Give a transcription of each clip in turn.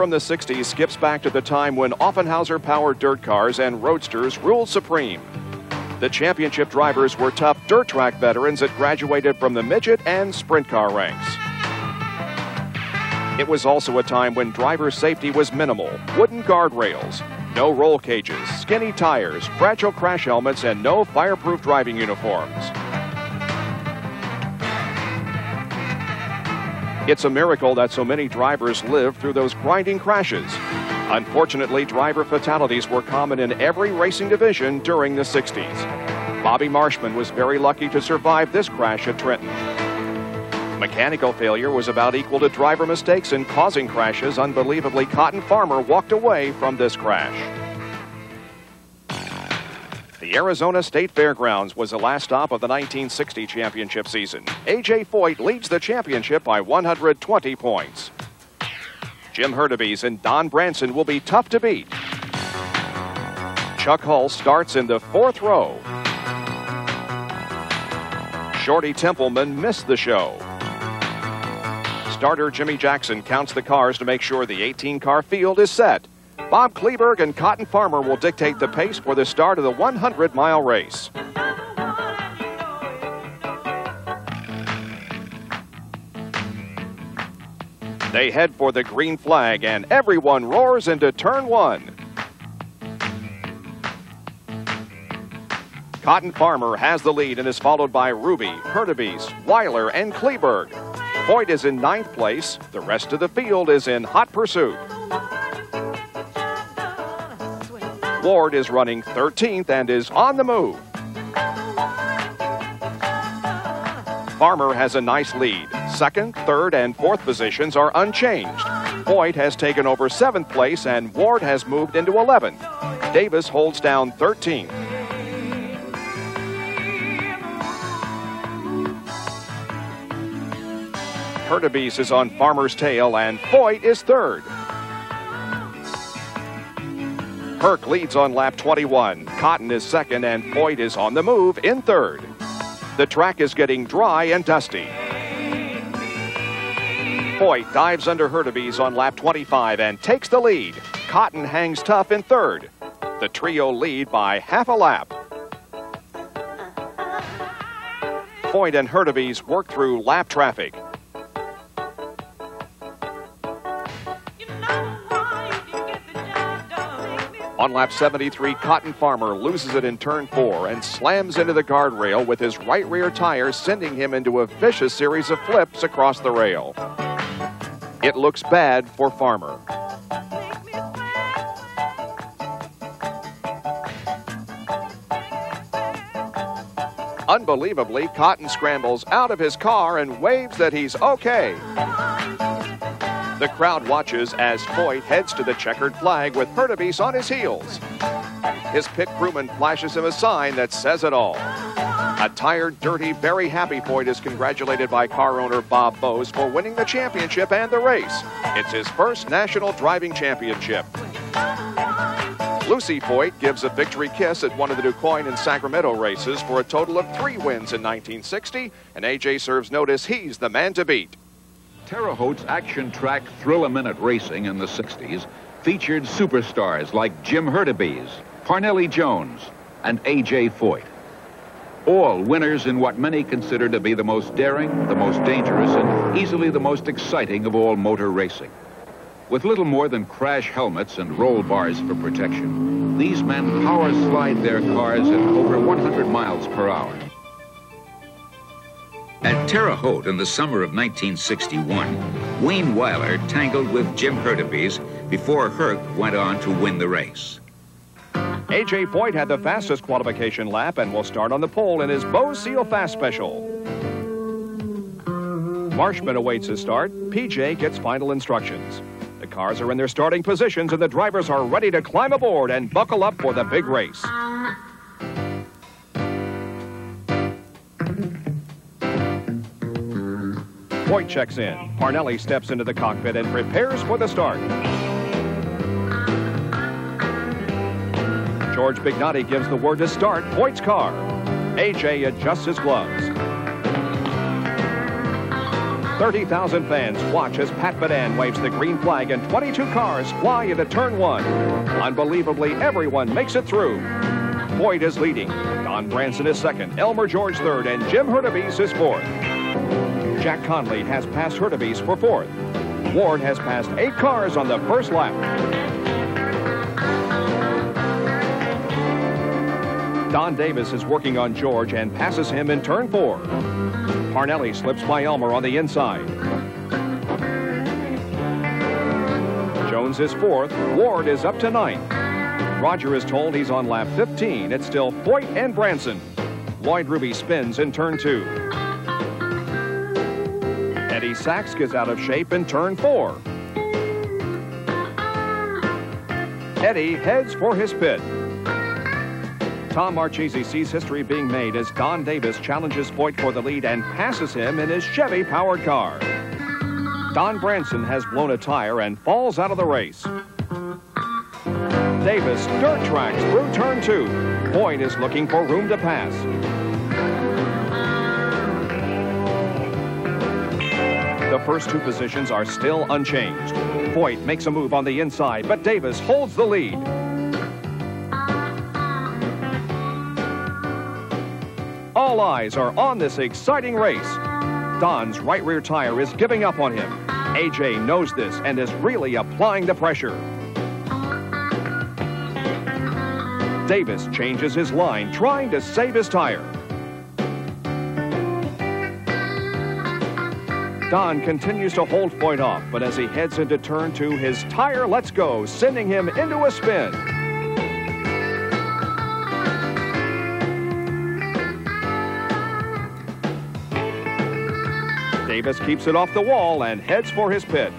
from the 60s skips back to the time when Offenhauser-powered dirt cars and roadsters ruled supreme. The championship drivers were tough dirt track veterans that graduated from the midget and sprint car ranks. It was also a time when driver safety was minimal. Wooden guardrails, no roll cages, skinny tires, fragile crash helmets, and no fireproof driving uniforms. It's a miracle that so many drivers lived through those grinding crashes. Unfortunately, driver fatalities were common in every racing division during the 60s. Bobby Marshman was very lucky to survive this crash at Trenton. Mechanical failure was about equal to driver mistakes in causing crashes. Unbelievably, Cotton Farmer walked away from this crash. The Arizona State Fairgrounds was the last stop of the 1960 championship season. A.J. Foyt leads the championship by 120 points. Jim Hurtubise and Don Branson will be tough to beat. Chuck Hull starts in the 4th row. Shorty Templeman missed the show. Starter Jimmy Jackson counts the cars to make sure the 18-car field is set. Bob Kleberg and Cotton Farmer will dictate the pace for the start of the 100-mile race. They head for the green flag, and everyone roars into turn 1. Cotton Farmer has the lead and is followed by Ruby, Hurtubise, Weiler, and Kleberg. Foyt is in 9th place. The rest of the field is in hot pursuit. Ward is running 13th and is on the move. Farmer has a nice lead. 2nd, 3rd, and 4th positions are unchanged. Foyt has taken over 7th place and Ward has moved into 11th. Davis holds down 13th. Hurtubise is on Farmer's tail and Foyt is 3rd. Herc leads on lap 21. Cotton is 2nd and Foyt is on the move in 3rd. The track is getting dry and dusty. Foyt dives under Hurtubise on lap 25 and takes the lead. Cotton hangs tough in 3rd. The trio lead by half a lap. Foyt and Hurtubise work through lap traffic. On lap 73, Cotton Farmer loses it in turn 4 and slams into the guardrail with his right rear tire, sending him into a vicious series of flips across the rail. It looks bad for Farmer. Unbelievably, Cotton scrambles out of his car and waves that he's okay. The crowd watches as Foyt heads to the checkered flag with Hurtubise on his heels. His pit crewman flashes him a sign that says it all. A tired, dirty, very happy Foyt is congratulated by car owner Bob Bose for winning the championship and the race. It's his first national driving championship. Lucy Foyt gives a victory kiss at one of the DuQuoin and Sacramento races for a total of 3 wins in 1960, and A.J. serves notice he's the man to beat. Terre Haute's action track thrill-a-minute racing in the 60s featured superstars like Jim Hurtubise, Parnelli Jones, and A.J. Foyt. All winners in what many consider to be the most daring, the most dangerous, and easily the most exciting of all motor racing. With little more than crash helmets and roll bars for protection, these men power slide their cars at over 100 miles per hour. At Terre Haute in the summer of 1961, Wayne Weiler tangled with Jim Hurtubise before Herc went on to win the race. A.J. Foyt had the fastest qualification lap and will start on the pole in his Bose Seal Fast Special. Marshman awaits his start. PJ gets final instructions. The cars are in their starting positions and the drivers are ready to climb aboard and buckle up for the big race. Foyt checks in. Parnelli steps into the cockpit and prepares for the start. George Bignotti gives the word to start Foyt's car. A.J. adjusts his gloves. 30,000 fans watch as Pat Badan waves the green flag and 22 cars fly into turn 1. Unbelievably, everyone makes it through. Foyt is leading. Don Branson is second. Elmer George third. And Jim Hurtubise is fourth. Jack Conley has passed Hurtubise for fourth. Ward has passed 8 cars on the first lap. Don Davis is working on George and passes him in turn 4. Parnelli slips by Elmer on the inside. Jones is 4th. Ward is up to 9th. Roger is told he's on lap 15. It's still Foyt and Branson. Lloyd Ruby spins in turn 2. Eddie Sachs gets out of shape in turn 4. Eddie heads for his pit. Tom Marchese sees history being made as Don Davis challenges Foyt for the lead and passes him in his Chevy-powered car. Don Branson has blown a tire and falls out of the race. Davis dirt tracks through turn 2. Foyt is looking for room to pass. The first 2 positions are still unchanged. Foyt makes a move on the inside, but Davis holds the lead. All eyes are on this exciting race. Don's right rear tire is giving up on him. AJ knows this and is really applying the pressure. Davis changes his line, trying to save his tire. Don continues to hold Foyt off, but as he heads into turn 2, his tire lets go, sending him into a spin. Davis keeps it off the wall and heads for his pit.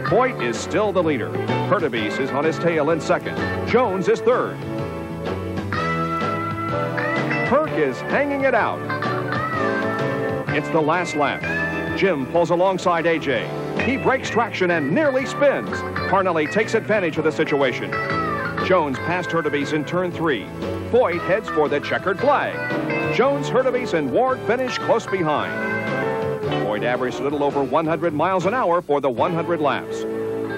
Foyt is still the leader. Hurtubise is on his tail in second. Jones is third. Perk is hanging it out. It's the last lap. Jim pulls alongside AJ. He breaks traction and nearly spins. Parnelli takes advantage of the situation. Jones passed Hurtubise in turn 3. Foyt heads for the checkered flag. Jones, Hurtubise, and Ward finish close behind. Foyt averaged a little over 100 miles an hour for the 100 laps.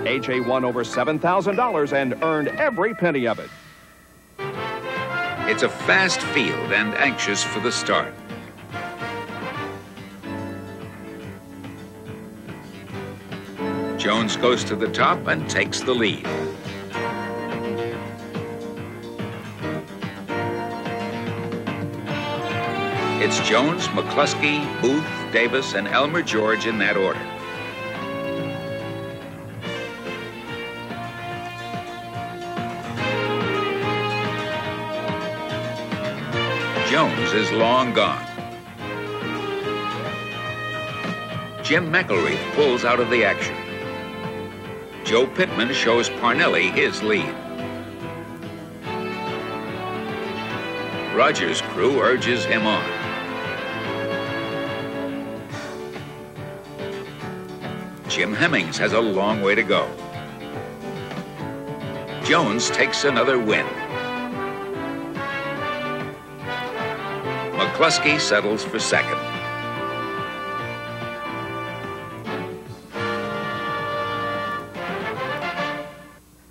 AJ won over $7,000 and earned every penny of it. It's a fast field and anxious for the start. Jones goes to the top and takes the lead. It's Jones, McCluskey, Booth, Davis, and Elmer George in that order. Jones is long gone. Jim McElreath pulls out of the action. Joe Pittman shows Parnelli his lead. Rogers' crew urges him on. Jim Hemmings has a long way to go. Jones takes another win. McCluskey settles for second.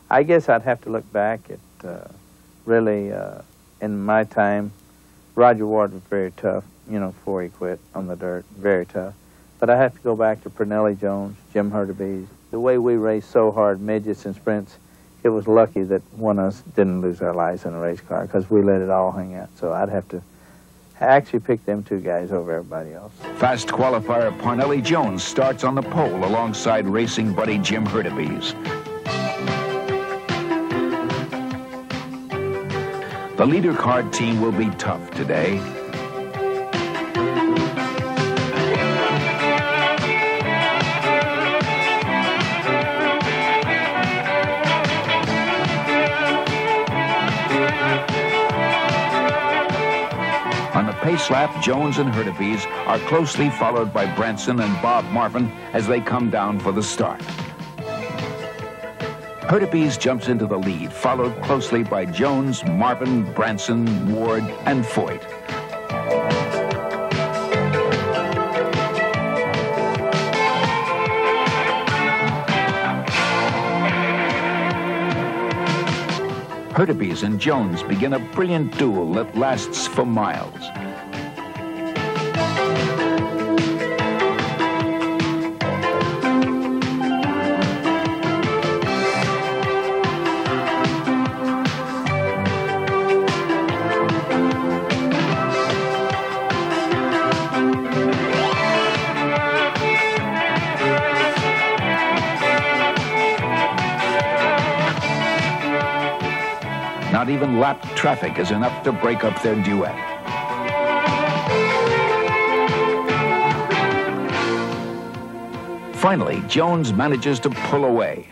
I guess I'd have to look back at really in my time, Roger Ward was very tough, you know, before he quit on the dirt, very tough. But I have to go back to Parnelli Jones, Jim Hurtubise. The way we raced so hard, midgets and sprints, it was lucky that one of us didn't lose our lives in a race car because we let it all hang out. So I'd have to actually pick them 2 guys over everybody else. Fast qualifier Parnelli Jones starts on the pole alongside racing buddy Jim Hurtubise. The leader card team will be tough today. On the pace lap, Jones and Hurtubise are closely followed by Branson and Bob Marvin as they come down for the start. Hurtubise jumps into the lead, followed closely by Jones, Marvin, Branson, Ward, and Foyt. Hurtubise and Jones begin a brilliant duel that lasts for miles. Not even lapped traffic is enough to break up their duet. Finally, Jones manages to pull away.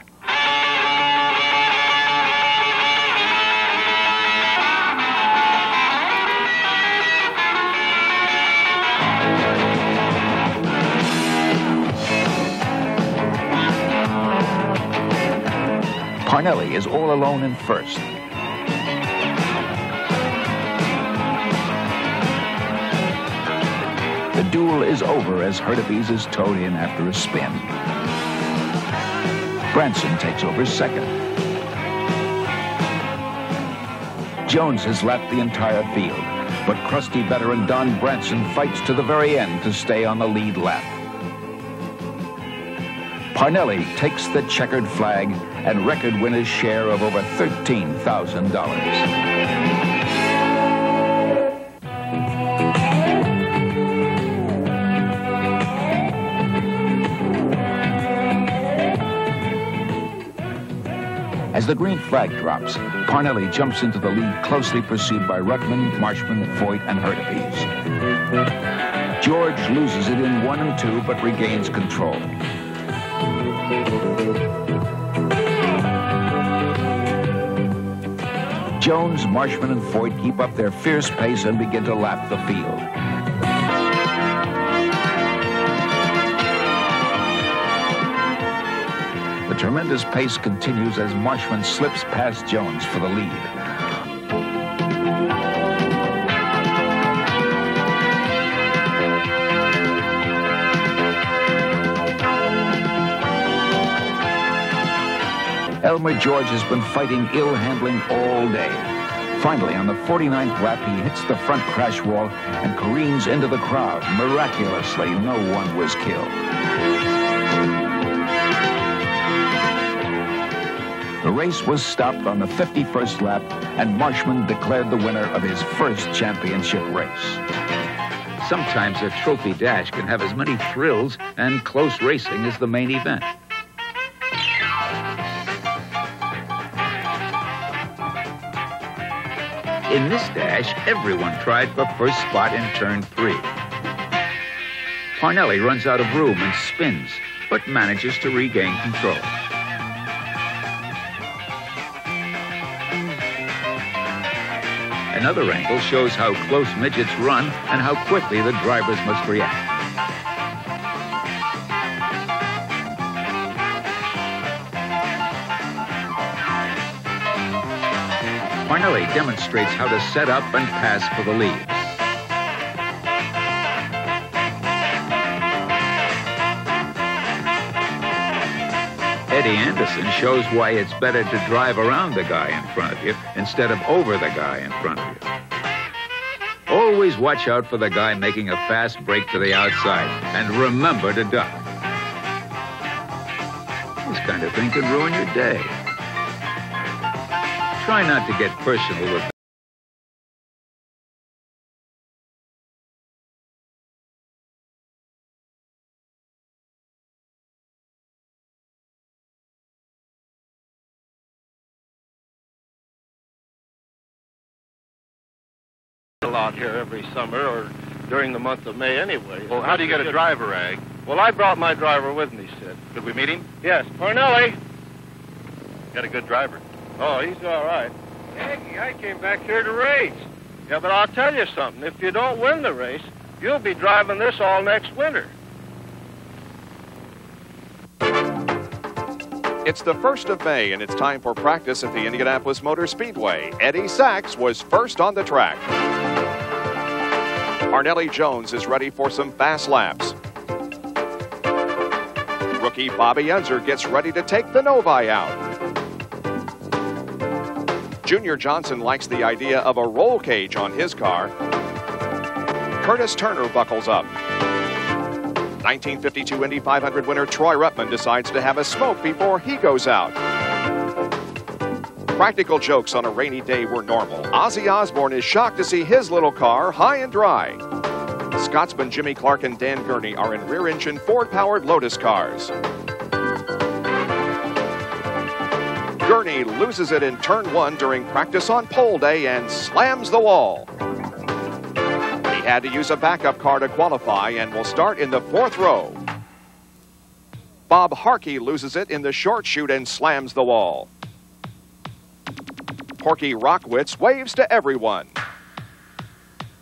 Parnelli is all alone in first. The duel is over as Hurtubise is towed in after a spin. Branson takes over second. Jones has lapped the entire field, but crusty veteran Don Branson fights to the very end to stay on the lead lap. Parnelli takes the checkered flag and record winner's share of over $13,000. As the green flag drops, Parnelli jumps into the lead, closely pursued by Ruckman, Marshman, Foyt, and Hurtubise. George loses it in 1 and 2, but regains control. Jones, Marshman, and Foyt keep up their fierce pace and begin to lap the field. The tremendous pace continues as Marshman slips past Jones for the lead. Elmer George has been fighting ill handling all day. Finally, on the 49th lap, he hits the front crash wall and careens into the crowd. Miraculously, no one was killed. The race was stopped on the 51st lap, and Marshman declared the winner of his first championship race. Sometimes a trophy dash can have as many thrills and close racing as the main event. In this dash, everyone tried for first spot in turn 3. Parnelli runs out of room and spins, but manages to regain control. Another angle shows how close midgets run and how quickly the drivers must react. Parnelli demonstrates how to set up and pass for the lead. Eddie Anderson shows why it's better to drive around the guy in front of you instead of over the guy in front of you. Always watch out for the guy making a fast break to the outside, and remember to duck. This kind of thing could ruin your day. Try not to get personal with out here every summer or during the month of May anyway. Well, how do you get a driver, Ag? Well, I brought my driver with me, Sid. Could we meet him? Yes, Parnelli. Got a good driver. Oh, he's all right. Aggie, I came back here to race. Yeah, but I'll tell you something. If you don't win the race, you'll be driving this all next winter. It's the 1st of May, and it's time for practice at the Indianapolis Motor Speedway. Eddie Sachs was first on the track. Parnelli Jones is ready for some fast laps. Rookie Bobby Enzer gets ready to take the Novi out. Junior Johnson likes the idea of a roll cage on his car. Curtis Turner buckles up. 1952 Indy 500 winner Troy Ruttman decides to have a smoke before he goes out. Practical jokes on a rainy day were normal. Ozzy Osbourne is shocked to see his little car high and dry. Scotsman Jimmy Clark and Dan Gurney are in rear-engine Ford-powered Lotus cars. Gurney loses it in turn 1 during practice on pole day and slams the wall. He had to use a backup car to qualify and will start in the 4th row. Bob Harkey loses it in the short chute and slams the wall. Porky Rockwitz waves to everyone.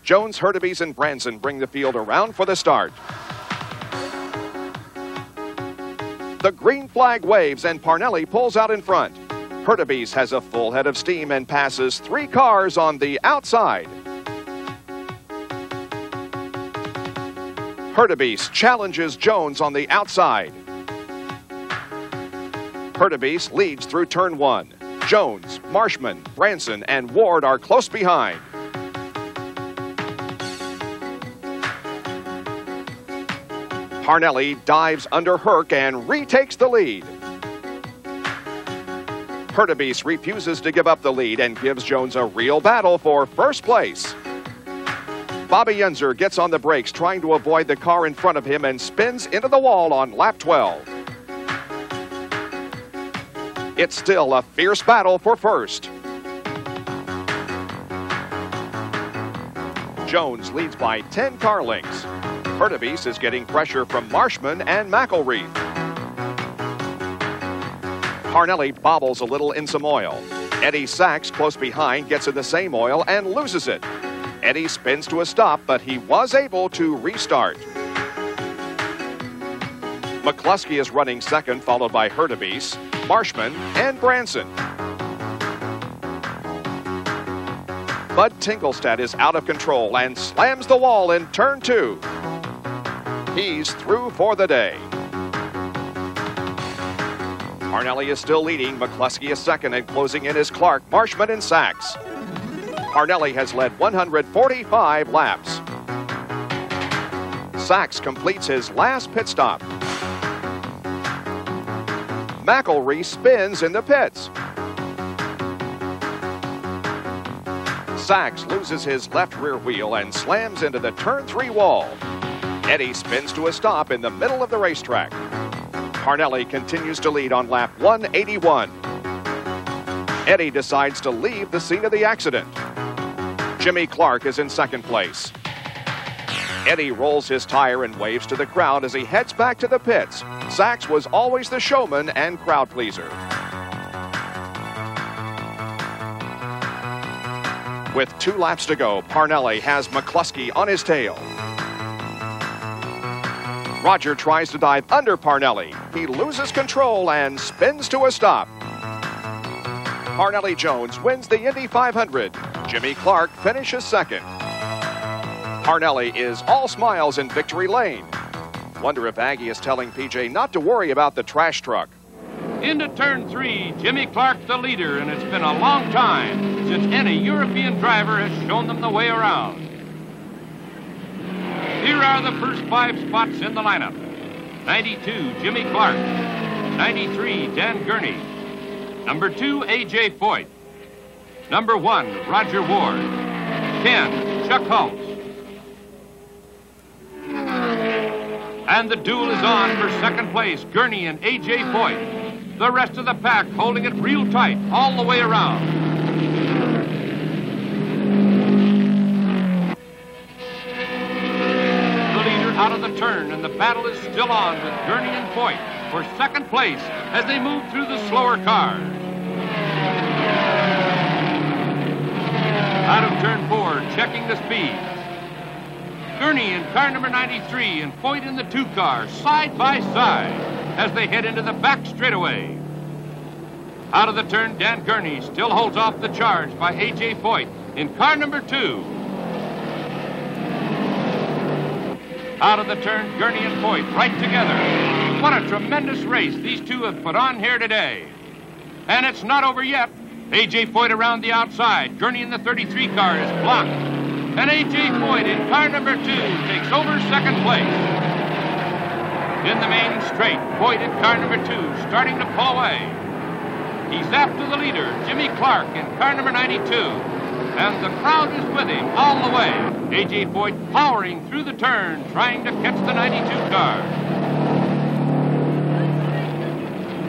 Jones, Hurtubise, and Branson bring the field around for the start. The green flag waves and Parnelli pulls out in front. Hurtubise has a full head of steam and passes 3 cars on the outside. Hurtubise challenges Jones on the outside. Hurtubise leads through turn 1. Jones, Marshman, Branson, and Ward are close behind. Parnelli dives under Herc and retakes the lead. Hurtubise refuses to give up the lead and gives Jones a real battle for first place. Bobby Unser gets on the brakes trying to avoid the car in front of him and spins into the wall on lap 12. It's still a fierce battle for first. Jones leads by 10 car lengths. Hurtubise is getting pressure from Marshman and McElreath. Parnelli bobbles a little in some oil. Eddie Sachs, close behind, gets in the same oil and loses it. Eddie spins to a stop, but he was able to restart. McCluskey is running second, followed by Hurtubise, Marshman, and Branson. Bud Tingelstad is out of control and slams the wall in turn 2. He's through for the day. Parnelli is still leading. McCluskey is second, and closing in is Clark, Marshman, and Sachs. Parnelli has led 145 laps. Sachs completes his last pit stop. McElreath spins in the pits. Sachs loses his left rear wheel and slams into the turn 3 wall. Eddie spins to a stop in the middle of the racetrack. Parnelli continues to lead on lap 181. Eddie decides to leave the scene of the accident. Jimmy Clark is in second place. Eddie rolls his tire and waves to the crowd as he heads back to the pits. Sachs was always the showman and crowd pleaser. With 2 laps to go, Parnelli has McCluskey on his tail. Roger tries to dive under Parnelli. He loses control and spins to a stop. Parnelli Jones wins the Indy 500. Jimmy Clark finishes second. Parnelli is all smiles in victory lane. Wonder if Aggie is telling PJ not to worry about the trash truck. Into turn 3, Jimmy Clark the leader, and it's been a long time since any European driver has shown them the way around. Here are the first 5 spots in the lineup. 92, Jimmy Clark. 93, Dan Gurney. Number 2, A.J. Foyt. Number 1, Roger Ward. 10, Chuck Hulse. And the duel is on for second place, Gurney and A.J. Foyt. The rest of the pack holding it real tight all the way around. Out of the turn, and the battle is still on with Gurney and Foyt for second place as they move through the slower cars. Out of turn 4, checking the speeds. Gurney in car number 93 and Foyt in the 2 car, side by side, as they head into the back straightaway. Out of the turn, Dan Gurney still holds off the charge by A.J. Foyt in car number 2. Out of the turn, Gurney and Foyt right together. What a tremendous race these two have put on here today. And it's not over yet. A.J. Foyt around the outside. Gurney in the 33 car is blocked. And A.J. Foyt in car number 2 takes over second place. In the main straight, Foyt in car number 2 starting to pull away. He's after the leader, Jimmy Clark, in car number 92. And the crowd is with him all the way. A.J. Foyt powering through the turn, trying to catch the 92 car.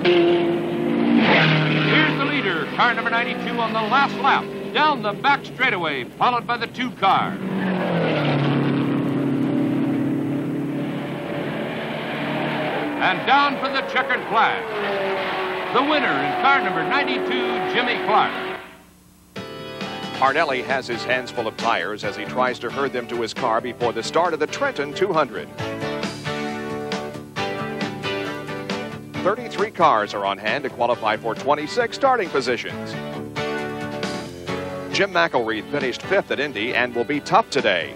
Here's the leader, car number 92 on the last lap, down the back straightaway, followed by the 2 car. And down for the checkered flag. The winner in car number 92, Jimmy Clark. Parnelli has his hands full of tires as he tries to herd them to his car before the start of the Trenton 200. 33 cars are on hand to qualify for 26 starting positions. Jim McElreath finished 5th at Indy and will be tough today.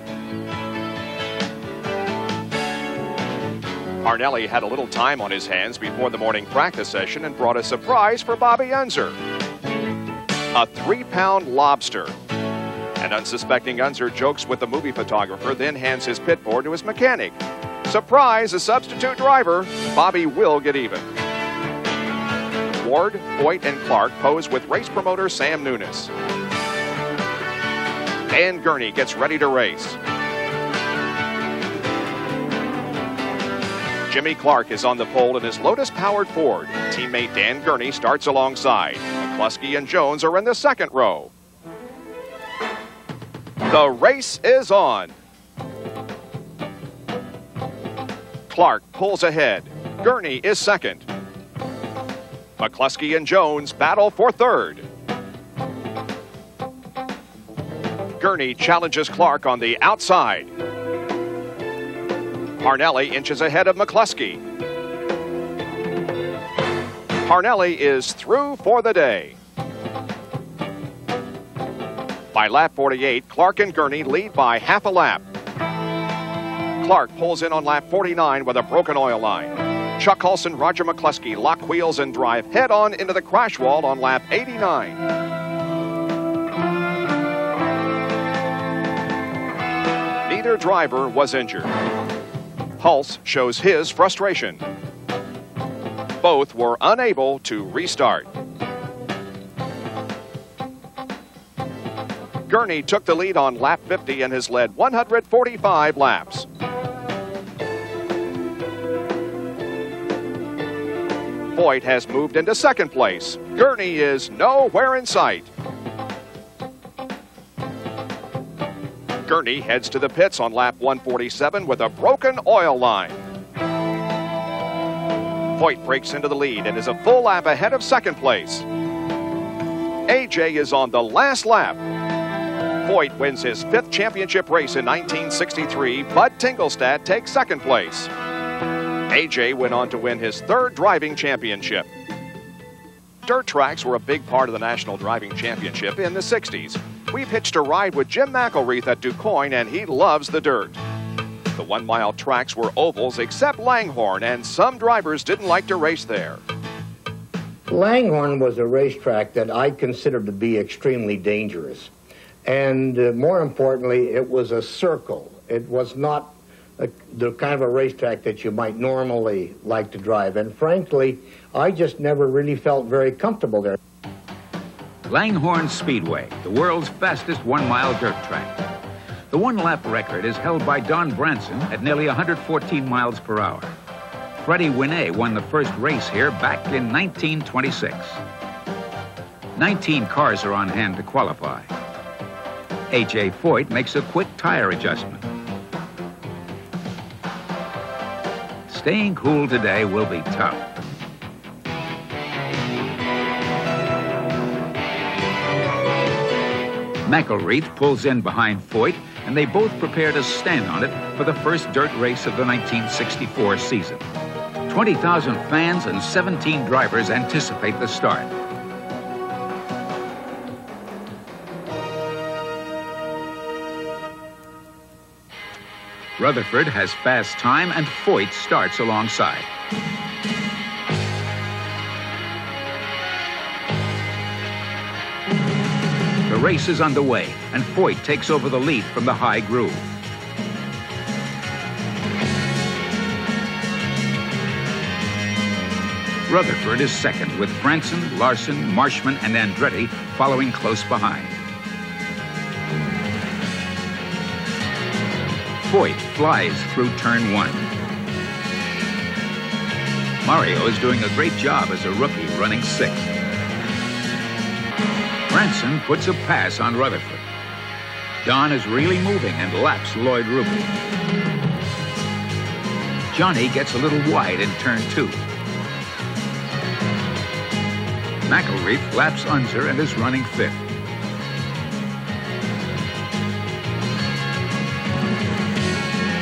Parnelli had a little time on his hands before the morning practice session and brought a surprise for Bobby Unser. A 3-pound lobster. An unsuspecting Unser jokes with the movie photographer, then hands his pit board to his mechanic. Surprise, a substitute driver. Bobby will get even. Ward, Foyt, and Clark pose with race promoter Sam Nunes. Dan Gurney gets ready to race. Jimmy Clark is on the pole in his Lotus-powered Ford. Teammate Dan Gurney starts alongside. McCluskey and Jones are in the second row. The race is on. Clark pulls ahead. Gurney is second. McCluskey and Jones battle for third. Gurney challenges Clark on the outside. Parnelli inches ahead of McCluskey. Parnelli is through for the day. By lap 48, Clark and Gurney lead by half a lap. Clark pulls in on lap 49 with a broken oil line. Chuck Hulson, Roger McCluskey lock wheels and drive head-on into the crash wall on lap 89. Neither driver was injured. Hulse shows his frustration. Both were unable to restart. Gurney took the lead on lap 50 and has led 145 laps. Foyt has moved into second place. Gurney is nowhere in sight. Gurney heads to the pits on lap 147 with a broken oil line. Foyt breaks into the lead and is a full lap ahead of second place. AJ is on the last lap. Foyt wins his 5th championship race in 1963. Bud Tingelstad takes second place. AJ went on to win his 3rd driving championship. Dirt tracks were a big part of the National Driving Championship in the 60s. We've hitched a ride with Jim McElreath at DuQuoin, and he loves the dirt. The 1-mile tracks were ovals except Langhorne, and some drivers didn't like to race there. Langhorne was a racetrack that I considered to be extremely dangerous. And more importantly, it was a circle. It was not the kind of a racetrack that you might normally like to drive. And frankly, I just never really felt very comfortable there. Langhorne Speedway, the world's fastest 1-mile dirt track. The 1-lap record is held by Don Branson at nearly 114 miles per hour. Freddie Winnet won the first race here back in 1926. 19 cars are on hand to qualify. A.J. Foyt makes a quick tire adjustment. Staying cool today will be tough. McElreath pulls in behind Foyt, and they both prepare to stand on it for the first dirt race of the 1964 season. 20,000 fans and 17 drivers anticipate the start. Rutherford has fast time, and Foyt starts alongside. race is underway, and Foyt takes over the lead from the high groove. Rutherford is second, with Branson, Larson, Marshman, and Andretti following close behind. Foyt flies through turn 1. Mario is doing a great job as a rookie, running 6th. Branson puts a pass on Rutherford. Don is really moving and laps Lloyd Ruby. Johnny gets a little wide in turn 2. McElreath laps Unser and is running 5th.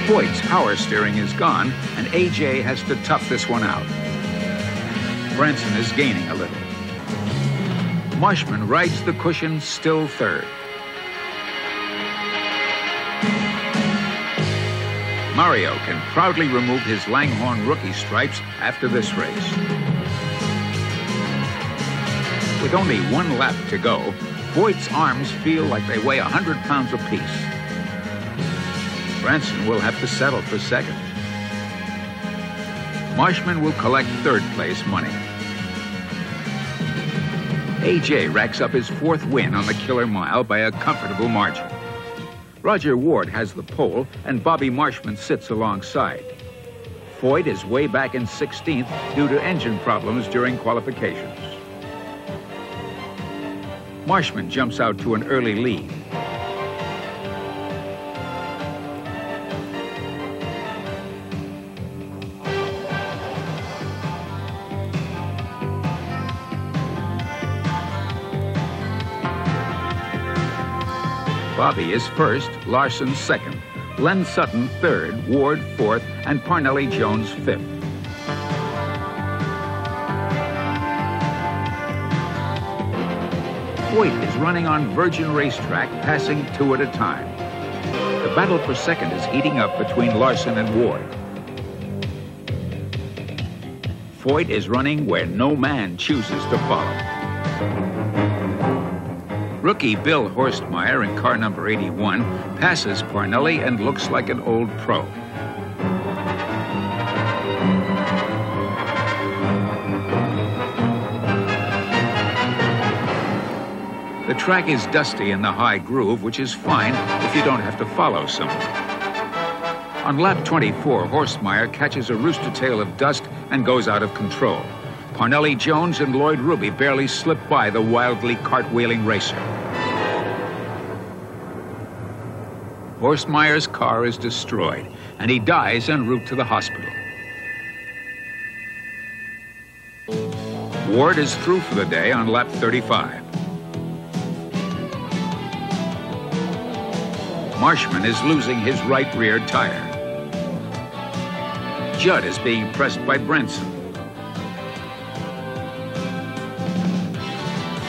Foyt's power steering is gone, and AJ has to tough this one out. Branson is gaining a little. Marshman rides the cushion, still 3rd. Mario can proudly remove his Langhorne rookie stripes after this race. With only 1 lap to go, Foyt's arms feel like they weigh 100 pounds apiece. Branson will have to settle for 2nd. Marshman will collect 3rd place money. AJ racks up his 4th win on the Killer Mile by a comfortable margin. Roger Ward has the pole, and Bobby Marshman sits alongside. Foyt is way back in 16th due to engine problems during qualifications. Marshman jumps out to an early lead. Bobby is 1st, Larson 2nd, Len Sutton 3rd, Ward 4th, and Parnelli Jones 5th. Foyt is running on Virgin Racetrack, passing 2 at a time. The battle for 2nd is heating up between Larson and Ward. Foyt is running where no man chooses to follow. Rookie Bill Horstmeyer in car number 81 passes Parnelli and looks like an old pro. The track is dusty in the high groove, which is fine if you don't have to follow someone. On lap 24, Horstmeyer catches a rooster tail of dust and goes out of control. Parnelli Jones and Lloyd Ruby barely slip by the wildly cartwheeling racer. Horstmeyer's car is destroyed, and he dies en route to the hospital. Ward is through for the day on lap 35. Marshman is losing his right rear tire. Judd is being pressed by Branson.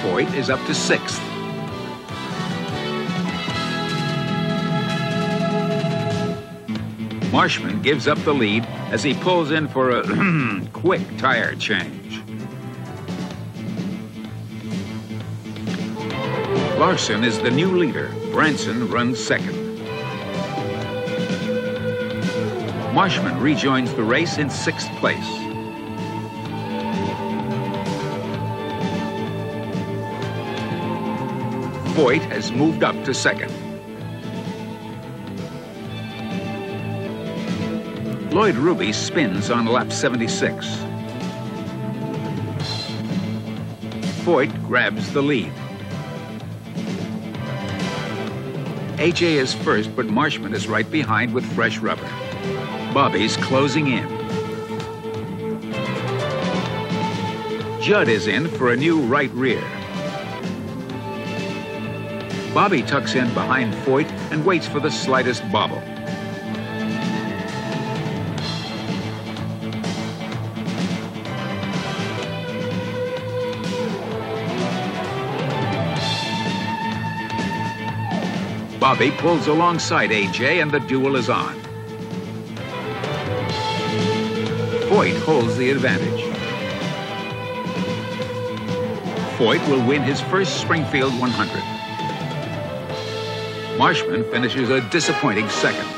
Foyt is up to 6th. Marshman gives up the lead as he pulls in for a quick tire change. Larson is the new leader. Branson runs 2nd. Marshman rejoins the race in 6th place. Foyt has moved up to 2nd. Lloyd Ruby spins on lap 76. Foyt grabs the lead. AJ is 1st, but Marshman is right behind with fresh rubber. Bobby's closing in. Judd is in for a new right rear. Bobby tucks in behind Foyt and waits for the slightest bobble. Bobby pulls alongside AJ and the duel is on. Foyt holds the advantage. Foyt will win his first Springfield 100. Marshman finishes a disappointing second.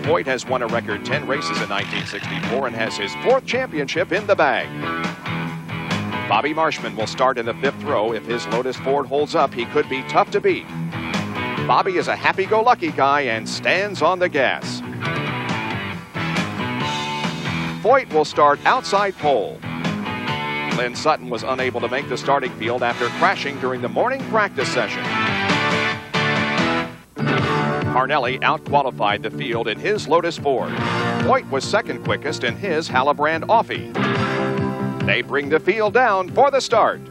Foyt has won a record 10 races in 1964 and has his 4th championship in the bag. Bobby Marshman will start in the 5th row. If his Lotus Ford holds up, he could be tough to beat. Bobby is a happy-go-lucky guy and stands on the gas. Foyt will start outside pole. Lynn Sutton was unable to make the starting field after crashing during the morning practice session. Parnelli out-qualified the field in his Lotus Ford. Foyt was second quickest in his Hallebrand Offie. They bring the field down for the start.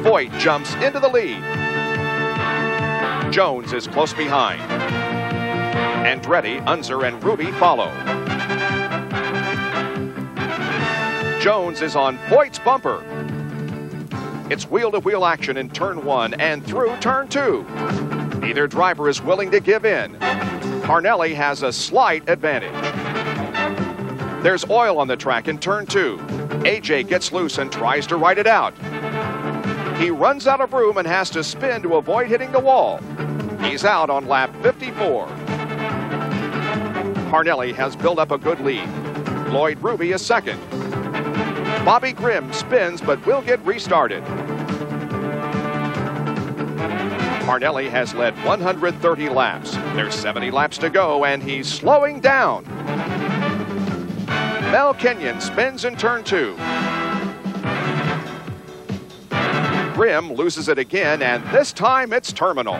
Foyt jumps into the lead. Jones is close behind. Andretti, Unser, and Ruby follow. Jones is on Foyt's bumper. It's wheel-to-wheel action in turn 1 and through turn 2. Neither driver is willing to give in. Parnelli has a slight advantage. There's oil on the track in turn 2. AJ gets loose and tries to ride it out. He runs out of room and has to spin to avoid hitting the wall. He's out on lap 54. Parnelli has built up a good lead. Lloyd Ruby is second. Bobby Grimm spins but will get restarted. Parnelli has led 130 laps. There's 70 laps to go and he's slowing down. Mel Kenyon spins in turn 2. Grimm loses it again and this time it's terminal.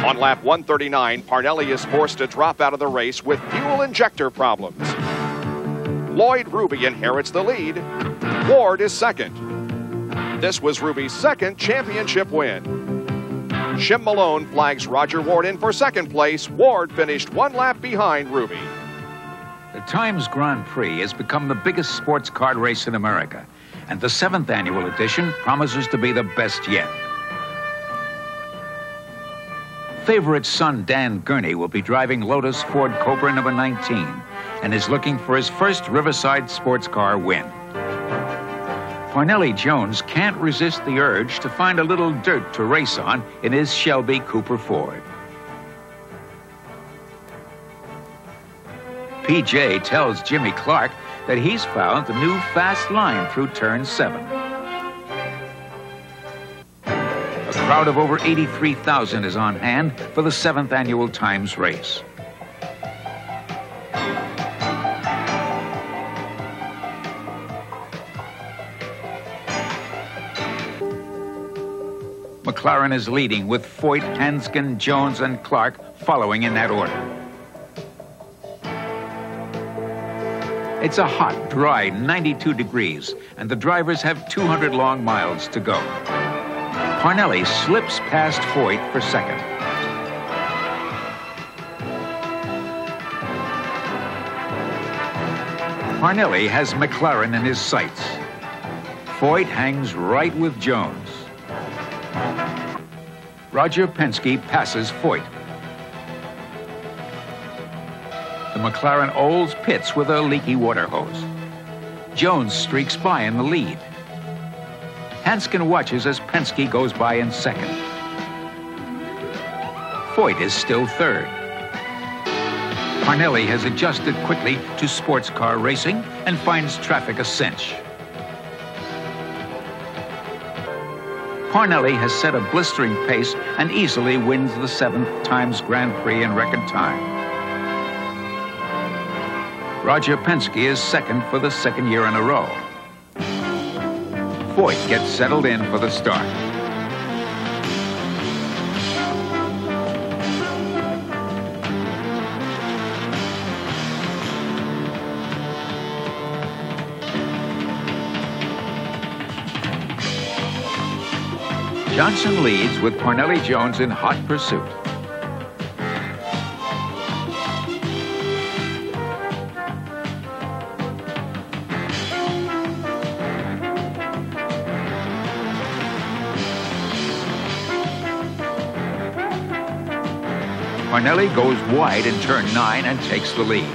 On lap 139, Parnelli is forced to drop out of the race with fuel injector problems. Lloyd Ruby inherits the lead. Ward is second. This was Ruby's second championship win. Shim Malone flags Roger Ward in for second place. Ward finished 1 lap behind Ruby. The Times Grand Prix has become the biggest sports car race in America, and the 7th annual edition promises to be the best yet. Favorite son Dan Gurney will be driving Lotus Ford Cobra number 19 and is looking for his first Riverside sports car win. Parnelli Jones can't resist the urge to find a little dirt to race on in his Shelby Cooper Ford. PJ tells Jimmy Clark that he's found the new fast line through turn 7. A crowd of over 83,000 is on hand for the 7th annual Times race. McLaren is leading with Foyt, Hanskin, Jones, and Clark following in that order. It's a hot, dry 92 degrees, and the drivers have 200 long miles to go. Parnelli slips past Foyt for second. Parnelli has McLaren in his sights. Foyt hangs right with Jones. Roger Penske passes Foyt. The McLaren Olds pits with a leaky water hose. Jones streaks by in the lead. Hanskin watches as Penske goes by in second. Foyt is still third. Parnelli has adjusted quickly to sports car racing and finds traffic a cinch. Parnelli has set a blistering pace and easily wins the 7th Times Grand Prix in record time. Roger Penske is second for the 2nd year in a row. Foyt gets settled in for the start. Johnson leads with Parnelli Jones in hot pursuit. Parnelli goes wide in turn 9 and takes the lead.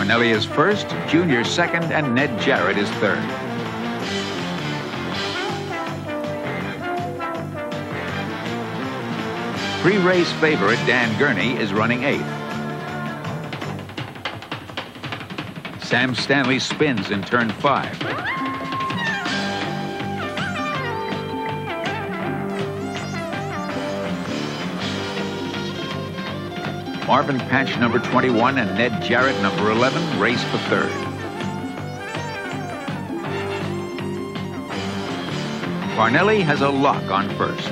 Parnelli is first, Junior second, and Ned Jarrett is third. Pre-race favorite Dan Gurney is running eighth. Sam Stanley spins in turn 5. Marvin Patch, number 21, and Ned Jarrett, number 11, race for third. Parnelli has a lock on first.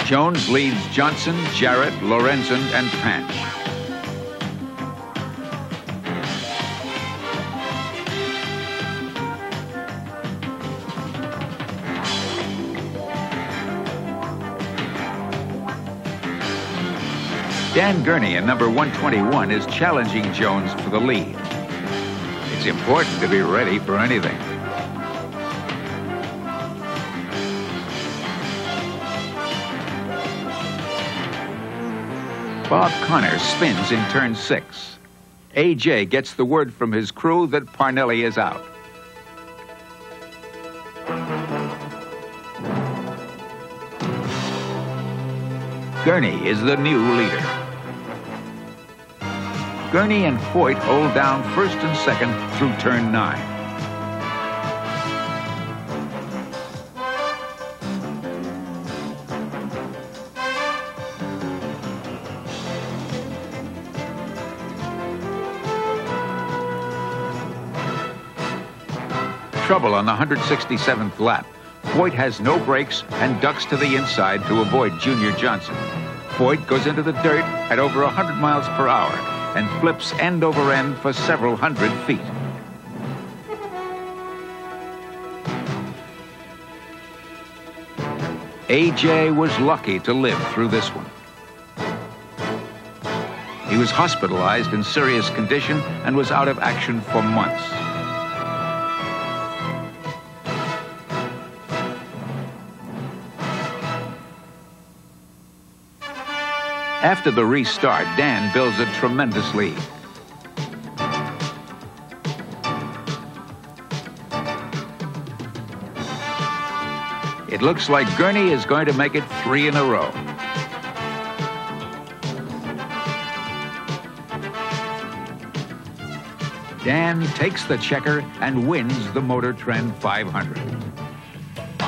Jones leads Johnson, Jarrett, Lorenzen, and Patch. Dan Gurney in number 121 is challenging Jones for the lead. It's important to be ready for anything. Bob Connor spins in turn 6. A.J. gets the word from his crew that Parnelli is out. Gurney is the new leader. Gurney and Foyt hold down first and second through turn 9. Trouble on the 167th lap. Foyt has no brakes and ducks to the inside to avoid Junior Johnson. Foyt goes into the dirt at over 100 miles per hour and flips end over end for several hundred feet. A.J. was lucky to live through this one. He was hospitalized in serious condition and was out of action for months. After the restart, Dan builds a tremendous lead. It looks like Gurney is going to make it 3 in a row. Dan takes the checker and wins the Motor Trend 500.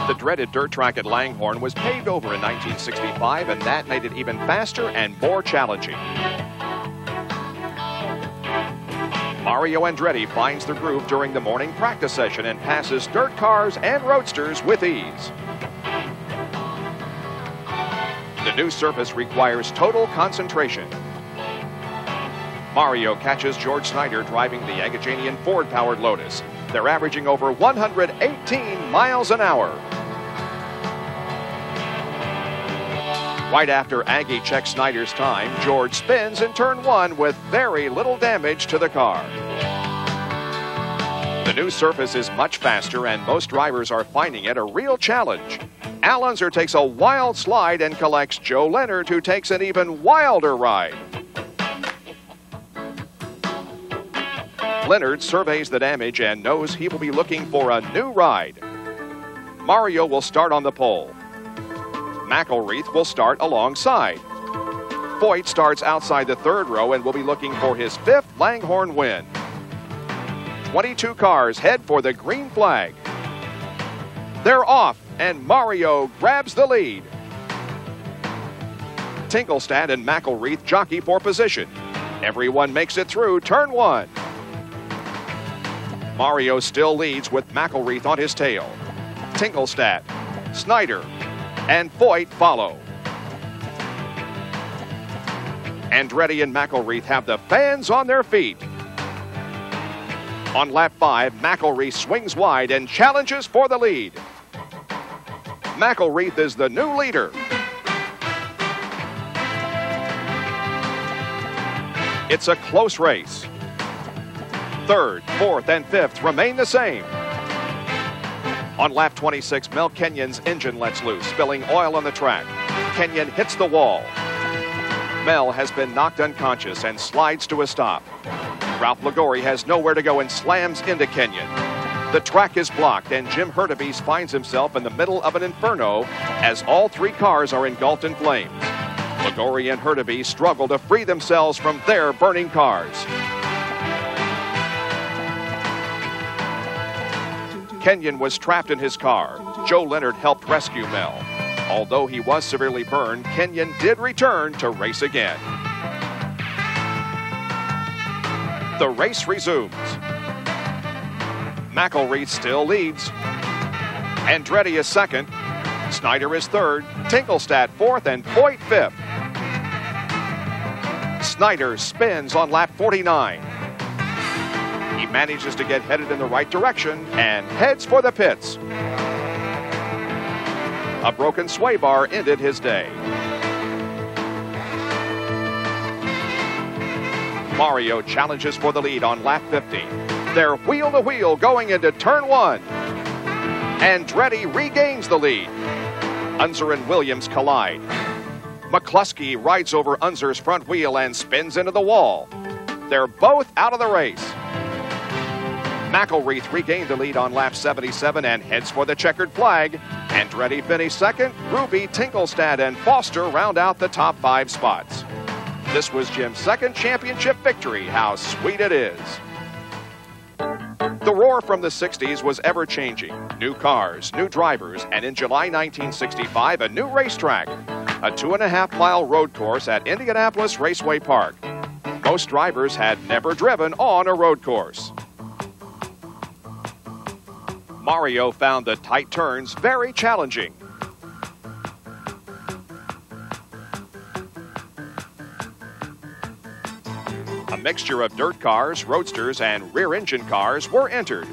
The dreaded dirt track at Langhorne was paved over in 1965, and that made it even faster and more challenging. Mario Andretti finds the groove during the morning practice session and passes dirt cars and roadsters with ease. The new surface requires total concentration. Mario catches George Snyder driving the Agajanian Ford-powered Lotus. They're averaging over 118 miles an hour. Right after Aggie checks Snyder's time, George spins in turn 1 with very little damage to the car. The new surface is much faster, and most drivers are finding it a real challenge. Al Unser takes a wild slide and collects Joe Leonard, who takes an even wilder ride. Leonard surveys the damage and knows he will be looking for a new ride. Mario will start on the pole. McElreath will start alongside. Foyt starts outside the 3rd row and will be looking for his 5th Langhorne win. 22 cars head for the green flag. They're off, and Mario grabs the lead. Tinkelstad and McElreath jockey for position. Everyone makes it through turn 1. Mario still leads with McElreath on his tail. Tinkelstad, Snyder, and Foyt follow. Andretti and McElreath have the fans on their feet. On lap 5, McElreath swings wide and challenges for the lead. McElreath is the new leader. It's a close race. 3rd, 4th, and 5th remain the same. On lap 26, Mel Kenyon's engine lets loose, spilling oil on the track. Kenyon hits the wall. Mel has been knocked unconscious and slides to a stop. Ralph Liguori has nowhere to go and slams into Kenyon. The track is blocked, and Jim Hurtubise finds himself in the middle of an inferno as all three cars are engulfed in flames. Liguori and Hurtubise struggle to free themselves from their burning cars. Kenyon was trapped in his car. Joe Leonard helped rescue Mel. Although he was severely burned, Kenyon did return to race again. The race resumes. McElreath still leads. Andretti is second. Snyder is third. Tinkelstadt fourth, and Foyt fifth. Snyder spins on lap 49. He manages to get headed in the right direction and heads for the pits. A broken sway bar ended his day. Mario challenges for the lead on lap 50. They're wheel to wheel going into turn one. Andretti regains the lead. Unser and Williams collide. McCluskey rides over Unser's front wheel and spins into the wall. They're both out of the race. McElreath regained the lead on lap 77 and heads for the checkered flag. Andretti finished second. Ruby, Tinkelstadt, and Foster round out the top 5 spots. This was Jim's second championship victory. How sweet it is. The roar from the 60s was ever-changing. New cars, new drivers, and in July 1965, a new racetrack. A 2.5-mile road course at Indianapolis Raceway Park. Most drivers had never driven on a road course. Mario found the tight turns very challenging. A mixture of dirt cars, roadsters, and rear-engine cars were entered.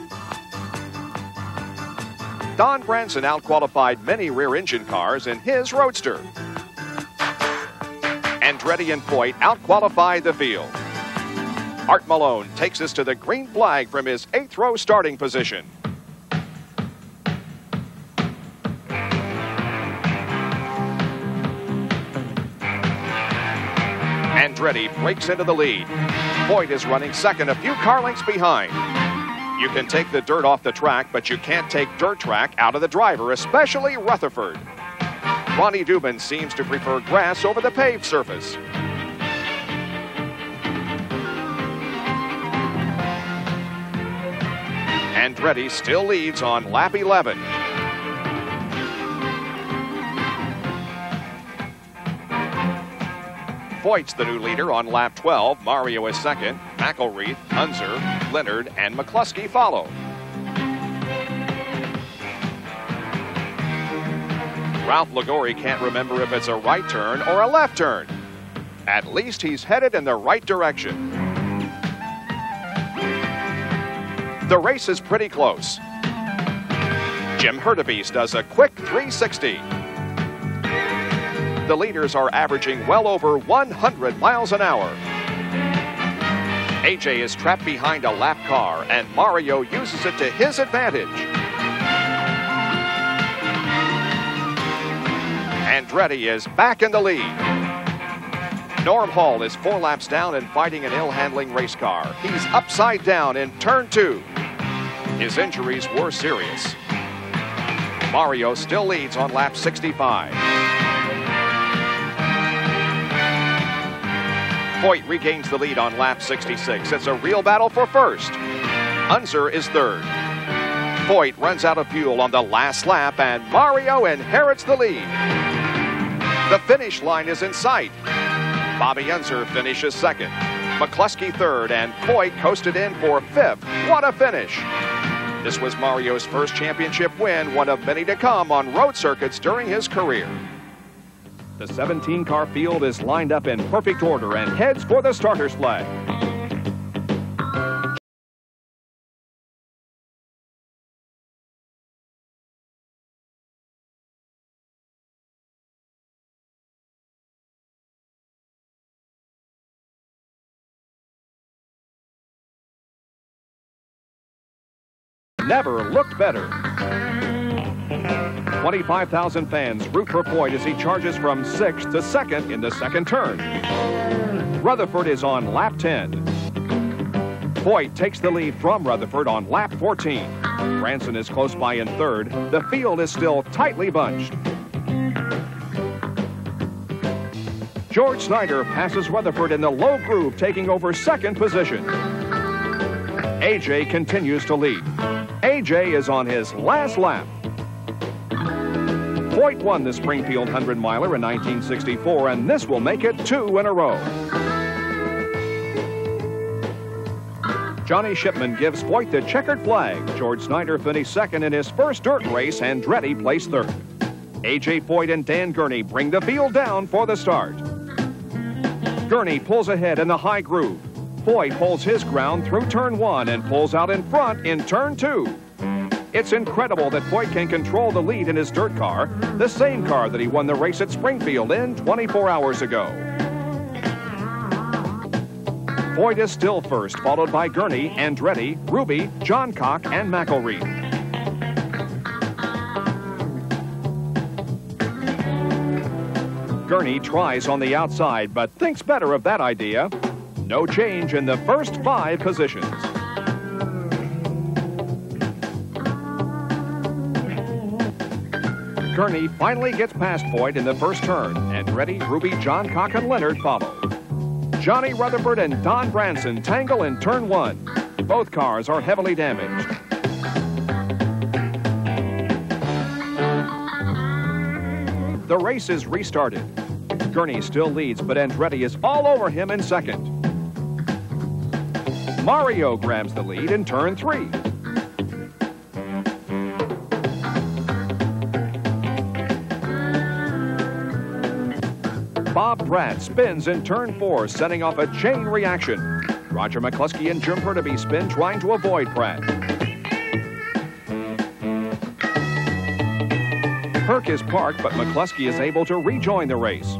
Don Branson outqualified many rear-engine cars in his roadster. Andretti and Foyt outqualified the field. Art Malone takes us to the green flag from his 8th-row starting position. Andretti breaks into the lead. Foyt is running second, a few car lengths behind. You can take the dirt off the track, but you can't take dirt track out of the driver, especially Rutherford. Ronnie Dubin seems to prefer grass over the paved surface. Andretti still leads on lap 11. Foyt's the new leader on lap 12. Mario is second. McElreath, Unser, Leonard, and McCluskey follow. Ralph Liguori can't remember if it's a right turn or a left turn. At least he's headed in the right direction. The race is pretty close. Jim Hurtubise does a quick 360. The leaders are averaging well over 100 miles an hour. AJ is trapped behind a lap car, and Mario uses it to his advantage. Andretti is back in the lead. Norm Hall is 4 laps down and fighting an ill-handling race car. He's upside down in turn 2. His injuries were serious. Mario still leads on lap 65. Foyt regains the lead on lap 66. It's a real battle for first. Unser is third. Foyt runs out of fuel on the last lap, and Mario inherits the lead. The finish line is in sight. Bobby Unser finishes second. McCluskey third, and Foyt coasted in for fifth. What a finish! This was Mario's first championship win, one of many to come on road circuits during his career. The 17-car field is lined up in perfect order and heads for the starter's flag. Never looked better. 25,000 fans root for Foyt as he charges from 6th to 2nd in the second turn. Rutherford is on lap 10. Foyt takes the lead from Rutherford on lap 14. Branson is close by in 3rd. The field is still tightly bunched. George Snyder passes Rutherford in the low groove, taking over 2nd position. AJ continues to lead. AJ is on his last lap. Foyt won the Springfield 100-miler in 1964, and this will make it 2 in a row. Johnny Shipman gives Foyt the checkered flag. George Snyder finished 2nd in his first dirt race, and Andretti placed 3rd. A.J. Foyt and Dan Gurney bring the field down for the start. Gurney pulls ahead in the high groove. Foyt holds his ground through turn 1 and pulls out in front in turn 2. It's incredible that Foyt can control the lead in his dirt car, the same car that he won the race at Springfield in 24 hours ago. Foyt is still first, followed by Gurney, Andretti, Ruby, Johncock, and McElreath. Gurney tries on the outside, but thinks better of that idea. No change in the first 5 positions. Gurney finally gets past Foyt in the first turn. Andretti, Ruby, Johncock, and Leonard follow. Johnny Rutherford and Don Branson tangle in turn 1. Both cars are heavily damaged. The race is restarted. Gurney still leads, but Andretti is all over him in 2nd. Mario grabs the lead in turn 3. Bob Pratt spins in turn 4, setting off a chain reaction. Roger McCluskey and Jim Hurtubise spin, trying to avoid Pratt. Herc is parked, but McCluskey is able to rejoin the race.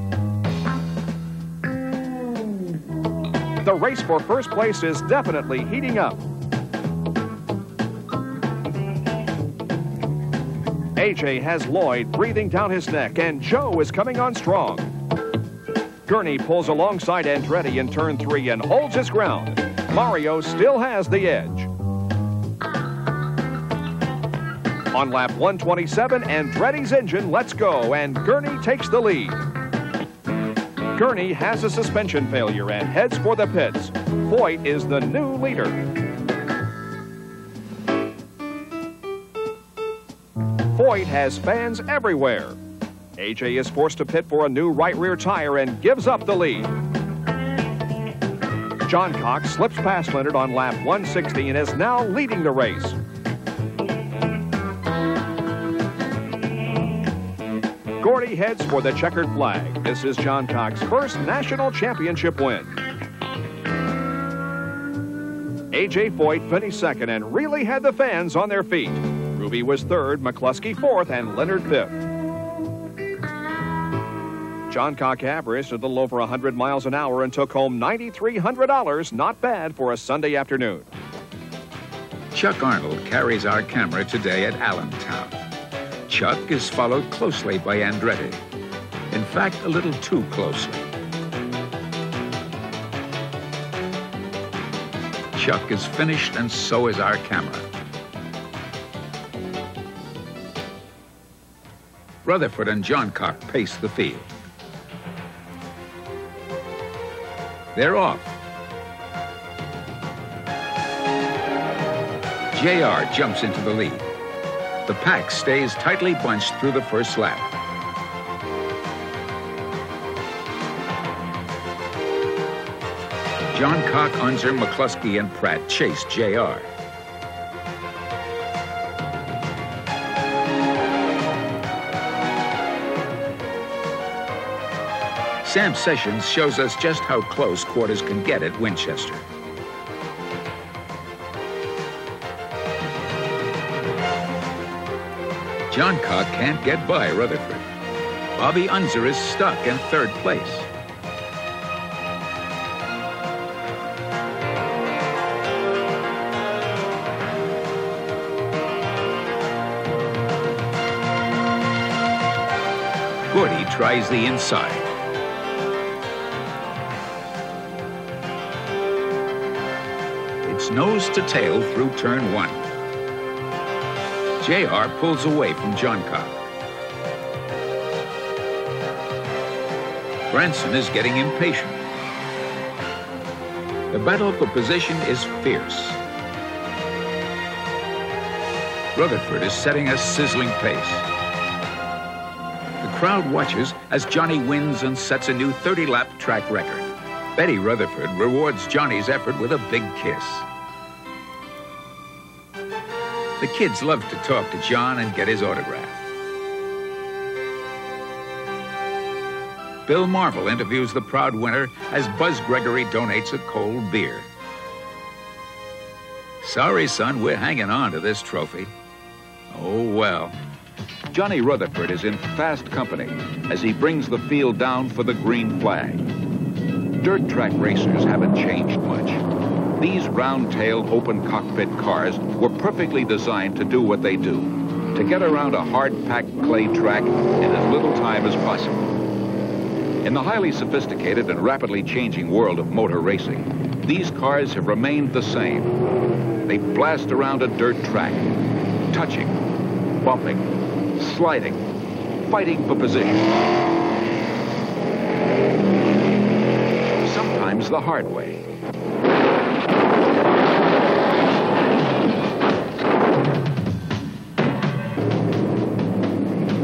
The race for first place is definitely heating up. AJ has Lloyd breathing down his neck, and Joe is coming on strong. Gurney pulls alongside Andretti in turn 3 and holds his ground. Mario still has the edge. On lap 127, Andretti's engine lets go, and Gurney takes the lead. Gurney has a suspension failure and heads for the pits. Foyt is the new leader. Foyt has fans everywhere. AJ is forced to pit for a new right rear tire and gives up the lead. Johncock slips past Leonard on lap 160 and is now leading the race. Gordy heads for the checkered flag. This is Johncock's first national championship win. A.J. Foyt finished 2nd and really had the fans on their feet. Ruby was 3rd, McCluskey 4th, and Leonard 5th. Johncock averaged a little over 100 miles an hour and took home $9,300. Not bad for a Sunday afternoon. Chuck Arnold carries our camera today at Allentown. Chuck is followed closely by Andretti. In fact, a little too closely. Chuck is finished, and so is our camera. Rutherford and Johncock pace the field. They're off. JR jumps into the lead. The pack stays tightly bunched through the first lap. Johncock, Unser, McCluskey, and Pratt chase JR. Sam Sessions shows us just how close quarters can get at Winchester. Johncock can't get by Rutherford. Bobby Unser is stuck in 3rd place. Gordy tries the inside. It's nose to tail through turn 1. JR pulls away from Johncock. Branson is getting impatient. The battle for position is fierce. Rutherford is setting a sizzling pace. The crowd watches as Johnny wins and sets a new 30-lap track record. Betty Rutherford rewards Johnny's effort with a big kiss. The kids love to talk to John and get his autograph. Bill Marvel interviews the proud winner as Buzz Gregory donates a cold beer. Sorry, son, we're hanging on to this trophy. Oh, well. Johnny Rutherford is in fast company as he brings the field down for the green flag. Dirt track racers haven't changed much. These round-tailed, open-cockpit cars were perfectly designed to do what they do, to get around a hard-packed clay track in as little time as possible. In the highly sophisticated and rapidly changing world of motor racing, these cars have remained the same. They blast around a dirt track, touching, bumping, sliding, fighting for position. Sometimes the hard way.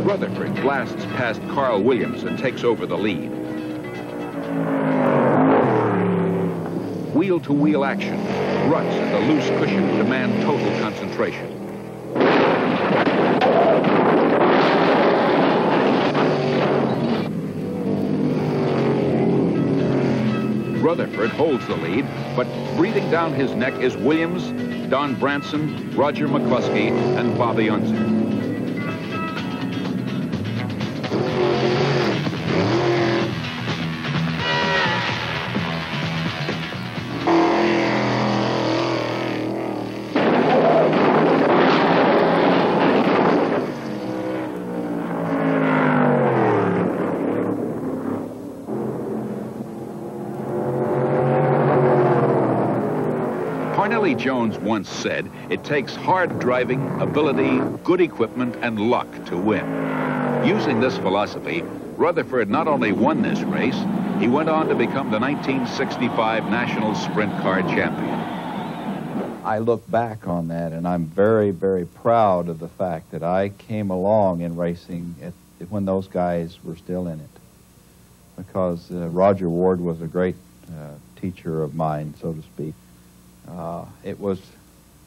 Rutherford blasts past Carl Williams and takes over the lead. Wheel-to-wheel action, ruts and the loose cushion demand total concentration. Rutherford holds the lead, but breathing down his neck is Williams, Don Branson, Roger McCluskey, and Bobby Unser. Jones once said, it takes hard driving, ability, good equipment, and luck to win. Using this philosophy, Rutherford not only won this race, he went on to become the 1965 National Sprint Car Champion. I look back on that, and I'm very, very proud of the fact that I came along in racing when those guys were still in it. Because Roger Ward was a great teacher of mine, so to speak.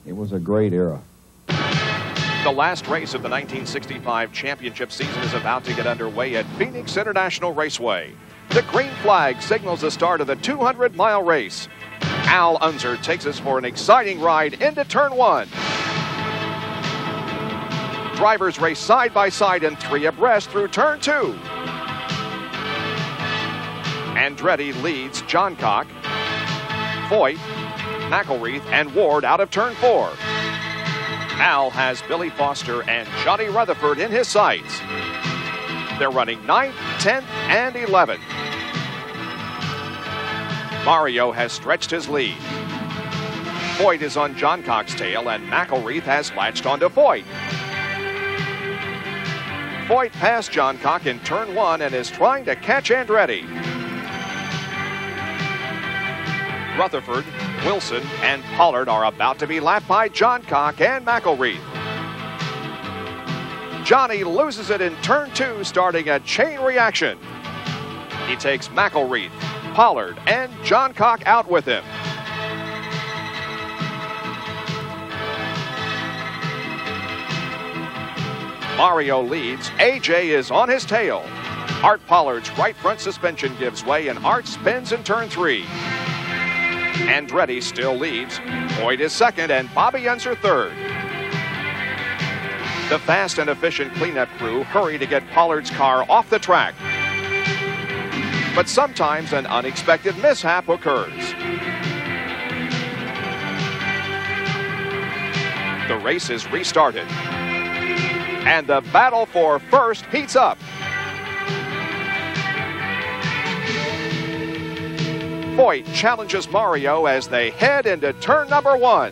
It was a great era. The last race of the 1965 championship season is about to get underway at Phoenix International Raceway. The green flag signals the start of the 200-mile race. Al Unser takes us for an exciting ride into turn 1. Drivers race side by side and 3 abreast through turn 2. Andretti leads Johncock, Foyt, McElreath, and Ward out of turn 4. Al has Billy Foster and Johnny Rutherford in his sights. They're running 9th, 10th, and 11th. Mario has stretched his lead. Foyt is on Johncock's tail, and McElreath has latched onto Foyt. Foyt passed Johncock in turn 1 and is trying to catch Andretti. Rutherford, Wilson, and Pollard are about to be lapped by Johncock and McElreath. Johnny loses it in turn 2, starting a chain reaction. He takes McElreath, Pollard, and Johncock out with him. Mario leads. AJ is on his tail. Art Pollard's right front suspension gives way, and Art spins in turn 3. Andretti still leads. Foyt is second, and Bobby Unser third. The fast and efficient cleanup crew hurry to get Pollard's car off the track. But sometimes an unexpected mishap occurs. The race is restarted. And the battle for first heats up. Foyt challenges Mario as they head into turn number 1.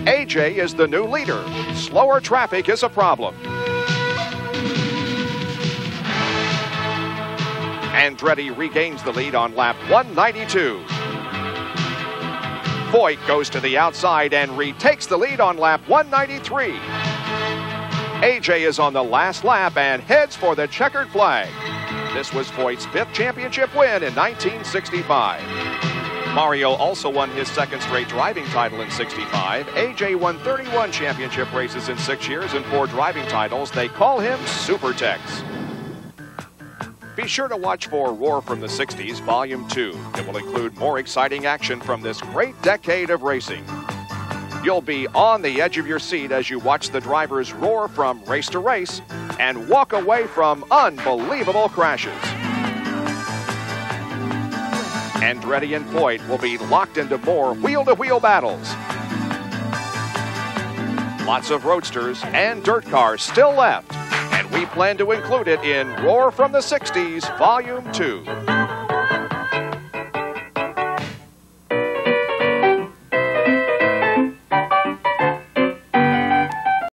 AJ is the new leader. Slower traffic is a problem. Andretti regains the lead on lap 192. Foyt goes to the outside and retakes the lead on lap 193. AJ is on the last lap and heads for the checkered flag. This was Foyt's 5th championship win in 1965. Mario also won his 2nd straight driving title in 65. AJ won 31 championship races in 6 years and 4 driving titles. They call him Super Tex. Be sure to watch for Roar from the 60s, Volume 2. It will include more exciting action from this great decade of racing. You'll be on the edge of your seat as you watch the drivers roar from race to race and walk away from unbelievable crashes. Andretti and Foyt will be locked into more wheel-to-wheel battles. Lots of roadsters and dirt cars still left, and we plan to include it in Roar from the 60s, Volume 2.